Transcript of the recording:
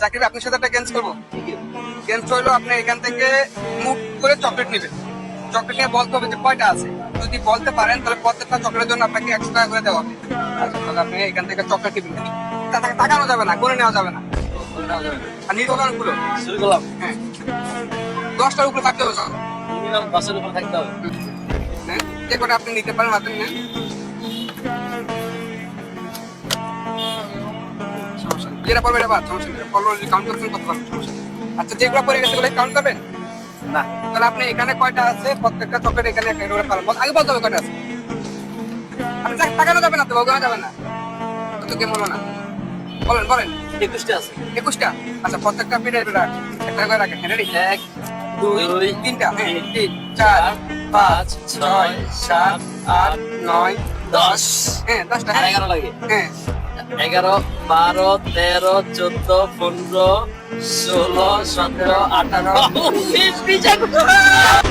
জাকির ভাই, আপনার সাথে একটা গেমস করবো। গেমস হলো আপনি এখান থেকে মুভ করে চকলেট নেবেন। চকলেট নিয়ে বলতে হবে যে কয়টা আছে। যদি বলতে পারেন তাহলে প্রত্যেকটা চকলেটের জন্য আপনাকে 100 টাকা করে দেওয়া হবে। আচ্ছা, তাহলে আপনি এখান থেকে চকলেট কিনবেন। তাকানো যাবে না, করে নেওয়া যাবে না। আর নির্বাচন গুলো শুরু করলাম। হ্যাঁ 10টার উপরে থাকতে হবে সব। মিনিমাম 10 এর উপর থাকতে হবে। হ্যাঁ, যে কটা আপনি নিতে পারেন হাতে নেন। সমস্যা নেই, যেটা পড়বে এটা বাদ, সমস্যা নেই। পড়লো যদি কাউন্ট করতে পারবেন, সমস্যা নেই। আচ্ছা, যেগুলো পড়ে গেছে ওগুলো কাউন্ট করবেন না, তাহলে আপনি এখানে কয়টা আছে প্রত্যেকটা চকলেট এখানে একটা করে পাবেন। আগে বলতে হবে কয়টা আছে। আপনি তাকানো যাবে না তো, ওখানে যাবে না তো, গেম হলো না। বলেন বলেন। 21টা আছে। 21টা। আচ্ছা, প্রত্যেকটা পিঠে একটা করে রাখেন। রেডি? 1 2 3টা। 3 4 5 6 7 8 9 10 হ্যাঁ 10টা। 11 লাগে। হ্যাঁ 11 12 13 14 15 16 17 18 19 20